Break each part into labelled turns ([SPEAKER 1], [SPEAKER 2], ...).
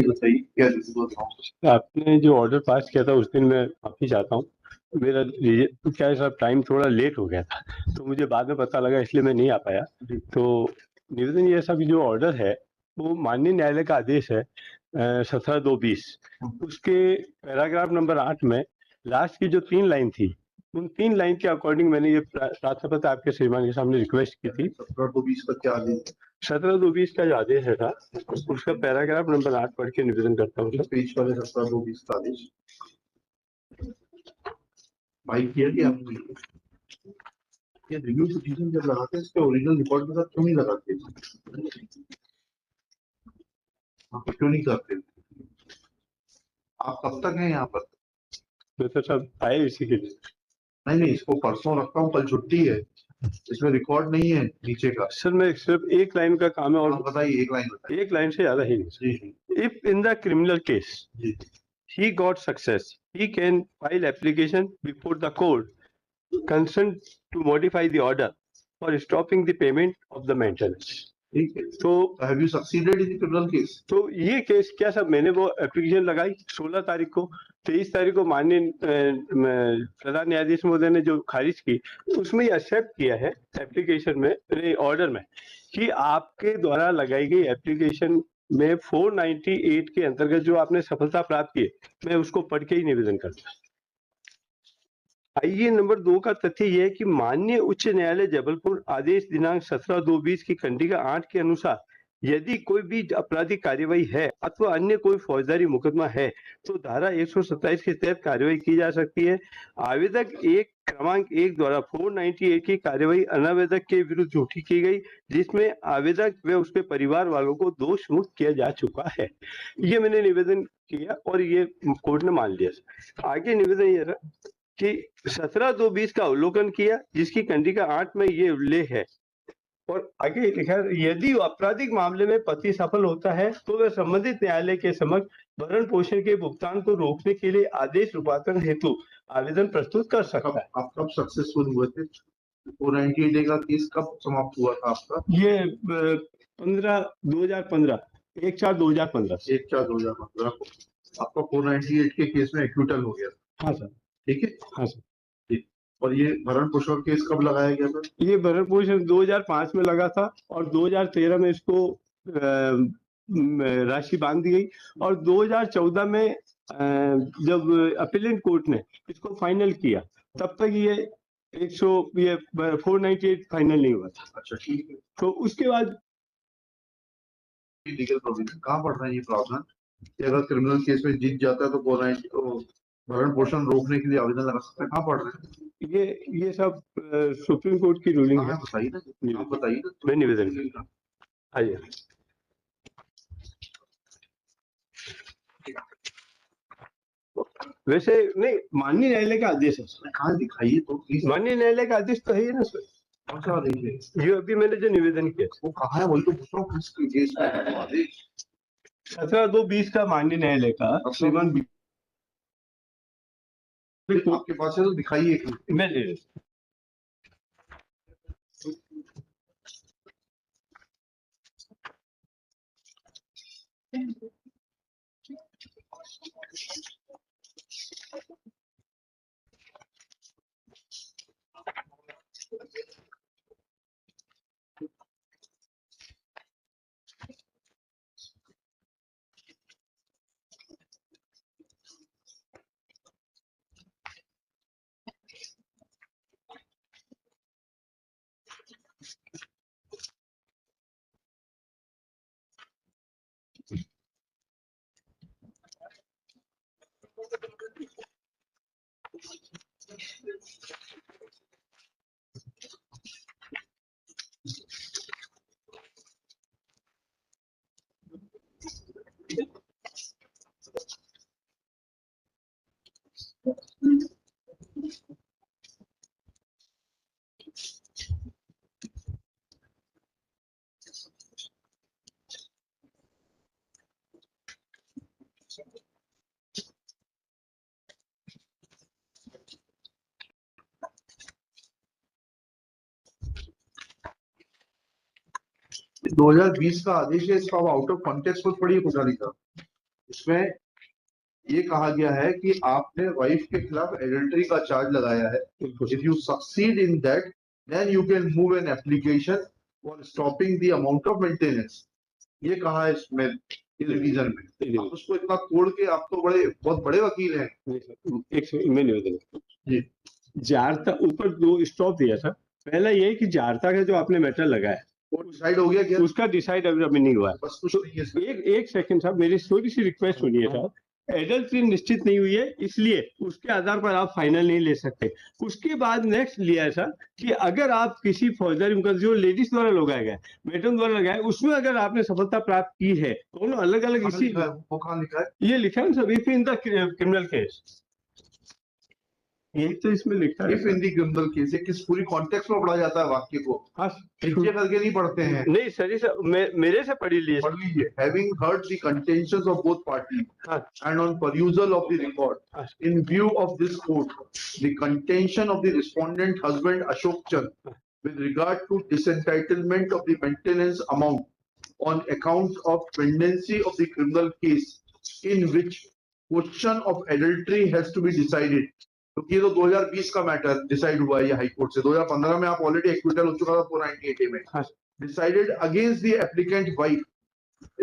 [SPEAKER 1] बताइए क्या बोल
[SPEAKER 2] आपने जो ऑर्डर पास किया था उस दिन मैं माफी चाहता हूँ, मेरा क्या है साहब, टाइम थोड़ा लेट हो गया था तो मुझे बाद में पता लगा, इसलिए मैं नहीं आ पाया। तो निवेदन ये सब जो ऑर्डर है वो माननीय न्यायालय का आदेश है 17/2/20, उसके पैराग्राफ नंबर 8 में लास्ट की जो 3 लाइन थी, उन 3 लाइन के अकॉर्डिंग मैंने ये प्रार्थना पत्र आपके श्रीमान के सामने रिक्वेस्ट की थी।
[SPEAKER 1] 17/2/20 का क्या आदेश?
[SPEAKER 2] 17/2/20 का जो आदेश है था उसका पैराग्राफ नंबर 8 पढ़ के निवेदन करता हूँ।
[SPEAKER 1] पेज वाले 17/2/20 का आदेश भाई किया कि आपने ये रिव्यू पिटीशन जब लगाते हैं इसके ओरिजिनल रिकॉर्ड के साथ क्यों नहीं लगाते? आप क्यों नहीं करते? आप कब तक हैं यहाँ पर?
[SPEAKER 2] मैं तो सब आए इसी के लिए।
[SPEAKER 1] नहीं, इसको परसों रखता हूँ, कल छुट्टी है, इसमें रिकॉर्ड नहीं है नीचे का।
[SPEAKER 2] सर मैं सिर्फ एक लाइन का काम है, और
[SPEAKER 1] बताइए, एक लाइन बताइए।
[SPEAKER 2] एक लाइन से ज्यादा ही नहीं। If in the criminal case he got success, he can file application before the court consent to modify the order for stopping the payment of the maintenance.
[SPEAKER 1] ठीक है,
[SPEAKER 2] तो
[SPEAKER 1] have you succeeded in the criminal case?
[SPEAKER 2] तो ये case क्या सब, मैंने वो application लगाई 16 तारीख को, 23 तारीख को माननीय प्रधान न्यायाधीश महोदय ने जो खारिज की, उसमें ये एक्सेप्ट किया है एप्लीकेशन में, ऑर्डर में, कि आपके द्वारा लगाई गई एप्लीकेशन में 498 के अंतर्गत जो आपने सफलता प्राप्त की, मैं उसको पढ़ के ही निवेदन करता। आइए नंबर 2 का तथ्य यह है कि माननीय उच्च न्यायालय जबलपुर आदेश दिनांक 17/2/20 की खंडिका 8 के अनुसार यदि कोई भी आपराधिक कार्यवाही है अथवा अन्य कोई फौजदारी मुकदमा है तो धारा 127 के तहत कार्यवाही की जा सकती है। आवेदक क्रमांक 1 द्वारा 498 की कार्यवाही अनावेदक के विरुद्ध झूठी की गई, जिसमें आवेदक व उसके परिवार वालों को दोष मुक्त किया जा चुका है। ये मैंने निवेदन किया और ये कोर्ट ने मान लिया। आगे निवेदन ये रहा कि 17/2/20 का अवलोकन किया, जिसकी खंडिका 8 में ये उल्लेख है, और आगे लिखा है, यदि आपराधिक मामले में पति सफल होता है तो वह संबंधित न्यायालय के समक्ष भरण पोषण के भुगतान को रोकने के लिए आदेश रूपांतरण हेतु आवेदन प्रस्तुत कर सकता है।
[SPEAKER 1] आप कब सक्सेसफुल हुए थे? 498 डे का केस कब समाप्त हुआ था आपका?
[SPEAKER 2] ये 2015 1/4/2015
[SPEAKER 1] 1/4/2015 को आपका 498 के केस में एक्विटल हो गया था।
[SPEAKER 2] हाँ सर।
[SPEAKER 1] ठीक है,
[SPEAKER 2] हाँ सर।
[SPEAKER 1] ठीक। और ये भरण पोषण केस कब लगाया गया था?
[SPEAKER 2] ये भरण पोषण 2005 में लगा था और 2013 में इसको राशि बांध दी गई, और 2014 में जब अपीलेंट कोर्ट ने इसको फाइनल किया तब तक ये 498 फाइनल नहीं हुआ था।
[SPEAKER 1] अच्छा, ठीक है।
[SPEAKER 2] तो उसके बाद
[SPEAKER 1] लीगल प्रोविजन कहाँ पढ़ रहे हैं ये प्रावधान कि अगर क्रिमिनल केस में जीत जाता है तो 498 को भरण पोषण रोकने के लिए आवेदन लगा सकता है? कहाँ पढ़ रहे हैं
[SPEAKER 2] ये सब सुप्रीम कोर्ट की रूलिंग है।
[SPEAKER 1] बताइए ना, आप बताइए ना।
[SPEAKER 2] मैं निवेदन करता हूँ। आइए, वैसे नहीं, माननीय न्यायालय का आदेश है।
[SPEAKER 1] कहाँ दिखाइए तो प्लीज।
[SPEAKER 2] माननीय न्यायालय का आदेश तो है ही ना सर।
[SPEAKER 1] कौन सा आदेश है?
[SPEAKER 2] ये अभी मैंने जो निवेदन किया वो
[SPEAKER 1] कहाँ है? वही तो पूछ रहा हूँ, किस केस में है वो आदेश?
[SPEAKER 2] 17/2/20 का माननीय न्यायालय का श्रीमान
[SPEAKER 1] आपके पास है तो दिखाइए।
[SPEAKER 2] मैं
[SPEAKER 1] दो 2020 का आदेश है, इसको आउट ऑफ कॉन्टेक्स्ट में पढ़िए कुछ लिखा। इसमें ये कहा गया है कि आपने वाइफ के खिलाफ एडल्ट्री का चार्ज लगाया है. If you succeed in that, then you can move an application for stopping the amount of maintenance. ये कहा है इसमें रिवीजन में. आप उसको इतना तोड़ के, आप तो बहुत बड़े वकील हैं.
[SPEAKER 2] मैं निवेदन
[SPEAKER 1] जी.
[SPEAKER 2] जारता ऊपर 2 स्टॉप दिया था. पहला ये कि जारता का जो आपने मैटर लगाया
[SPEAKER 1] वो डिसाइड हो गया क्या?
[SPEAKER 2] उसका डिसाइड अभी नहीं हुआ है.
[SPEAKER 1] बस कुछ नहीं है.
[SPEAKER 2] एक सेकंड साहब, मेरी थोड़ी सी रिक्वेस्ट सुनिए साहब. एडल्ट्री निश्चित नहीं हुई है, इसलिए उसके आधार पर आप फाइनल नहीं ले सकते. उसके बाद नेक्स्ट लिया है सर कि अगर आप किसी फौजदारी मुकदमे जो लेडीज द्वारा लगाया गया, मैडम द्वारा लगाया, उसमें अगर आपने सफलता प्राप्त की है, दोनों अलग अलग इसी
[SPEAKER 1] वो कहाँ लिखा है?
[SPEAKER 2] ये लिखा है sir, if in the criminal case. यही तो इसमें लिखा है.
[SPEAKER 1] If in the criminal case, किस पूरी कॉन्टेक्स्ट में पढ़ा जाता है वाक्य को.
[SPEAKER 2] हाँ,
[SPEAKER 1] नीचे करके नहीं पढ़ते हैं.
[SPEAKER 2] नहीं सर, मेरे से पढ़ लीजिए.
[SPEAKER 1] पढ़ लीजिए. Having heard the contentions of both parties
[SPEAKER 2] हाँ.
[SPEAKER 1] and on perusal of the record,
[SPEAKER 2] हाँ.
[SPEAKER 1] in view of this court, the contention of the respondent husband Ashok Chand with regard to disentitlement of the maintenance amount on account of pendency of the criminal case in which question of adultery has to be decided. क्योंकि ये तो 2020 का matter decide हुआ है ये high court से. 2015 में आप ऑलरेडी एक्विटल हो चुका था 498A में. Decided against the applicant wife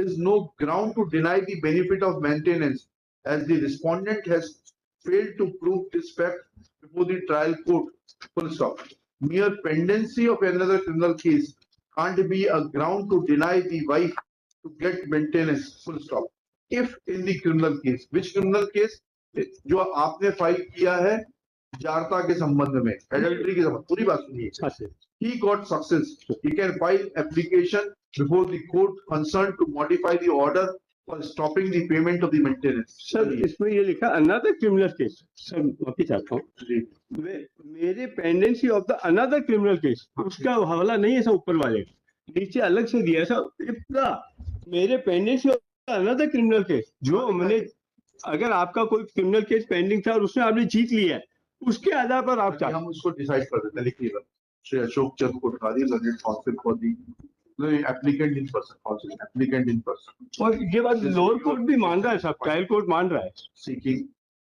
[SPEAKER 1] is no ground to deny the benefit of maintenance as the respondent has failed to prove this fact before the trial court. Full stop. Mere pendency of another criminal case can't be a ground to deny the wife to get maintenance. Full stop. If in the criminal case, which criminal case? जो आपने file किया है जारता के संबंध में, adultery के संबंध. पूरी बात सुनिए. He got success. He can file application before the court concerned to modify the order for stopping the payment of the maintenance.
[SPEAKER 2] Sir इसमें ये लिखा अनदर क्रिमिनल केस. सर माफी चाहता हूँ, मेरे pendency of the another criminal case, उसका हवाला नहीं है सर. ऊपर वाले नीचे अलग से दिया सर. इतना मेरे pendency of another criminal case, जो मैंने, अगर आपका कोई क्रिमिनल केस पेंडिंग था और उसमें आपने जीत लिया है, उसके आधार पर आप
[SPEAKER 1] हम उसको डिसाइड कर देते हैं. लिखिएगा. Shri Ashok Chand Kothari, learned counsel for the applicant in person, counsel applicant in person. और
[SPEAKER 2] ये बात लोअर कोर्ट भी मान रहा है साहब, ट्रायल कोर्ट मान रहा है.
[SPEAKER 1] Seeking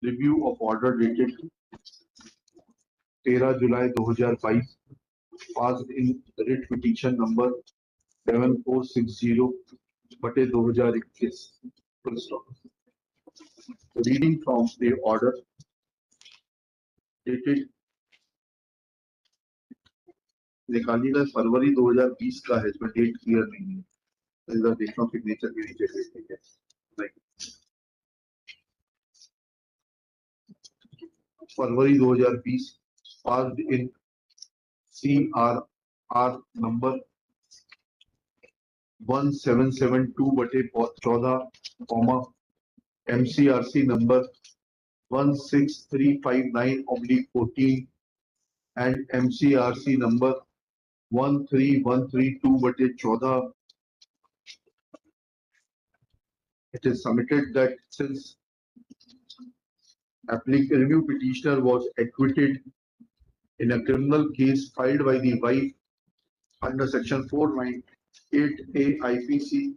[SPEAKER 1] review of order dated 13 July 2022 passed in writ petition number 7460/2021. Full stop. Reading from the order dated निकालिएगा फरवरी 2020 का है. इसमें डेट क्लियर नहीं है. इधर देखना सिग्नेचर के नीचे डेट है. फरवरी 2020 passed in CRR number 1772/14, MCRC number 16359/14 and MCRC number 13132/14. It is submitted that since review petitioner was acquitted in a criminal case filed by the wife under section 498A IPC,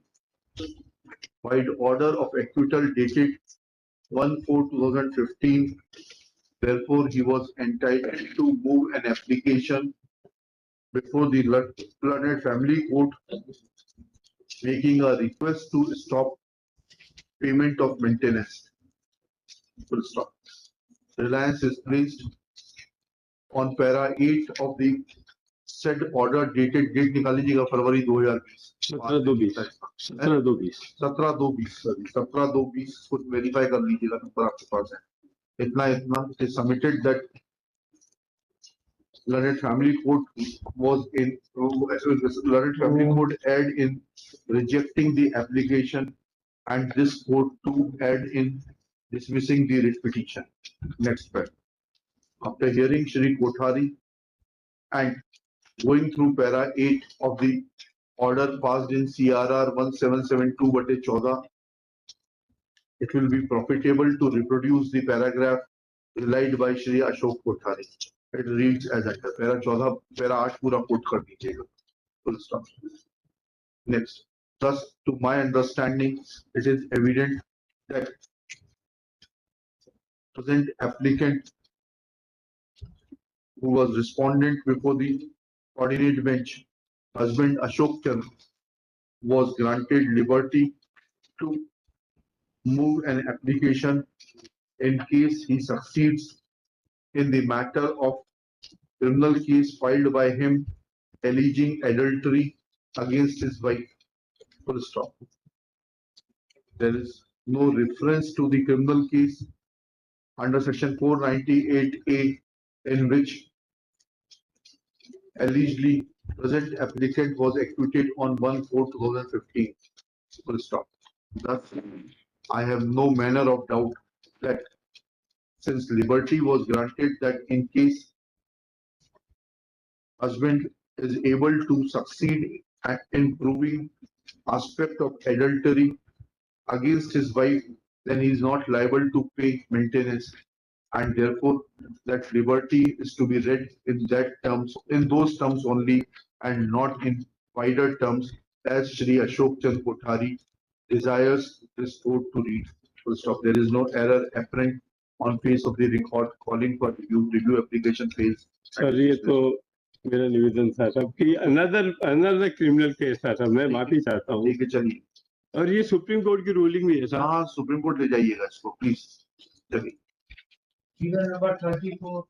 [SPEAKER 1] while order of acquittal dated 1/4/2015, therefore he was entitled to move an application before the Learned Family Court making a request to stop payment of maintenance. Full stop. Reliance is placed on para 8 of the said order dated, date निकाल लीजिएगा फरवरी 2020. 17/2/20 कुछ verify कर लीजिएगा number आपके पास है. इतना is submitted that Learned Family Court was in Learned Family Court erred in rejecting the application and this court too erred in dismissing the writ petition. Next part. After hearing Shri Kothari and going through para 8 of the order passed in CRR 1772/14, it will be profitable to reproduce the paragraph relied by Shri Ashok Kothari. It reads as under. Para 14, para 8 पूरा quote कर दीजिएगा. Full stop. Next. Thus, to my understanding, it is evident that present applicant who was respondent before the coordinate bench, husband Ashok Chand, was granted liberty to move an application in case he succeeds in the matter of criminal case filed by him alleging adultery against his wife. Full stop. There is no reference to the criminal case under section 498A in which allegedly present applicant was acquitted on 1/4/2015. Full stop. Thus, I have no manner of doubt that since liberty was granted, that in case husband is able to succeed in proving aspect of adultery against his wife, then he is not liable to pay maintenance, and therefore that liberty is to be read in that terms, in those terms only, and not in wider terms as Shri Ashok Chand Kothari desires this court to read. Full stop. There is no error apparent on face of the record calling for review application fails.
[SPEAKER 2] Sir ये तो मेरा निवेदन था साहब कि another criminal case था साहब, मैं माफी चाहता हूँ।
[SPEAKER 1] ठीक है, चलिए।
[SPEAKER 2] और ये सुप्रीम कोर्ट की रूलिंग भी है साहब।
[SPEAKER 1] हाँ, सुप्रीम कोर्ट ले जाइएगा इसको प्लीज। चलिए।
[SPEAKER 3] नंबर 34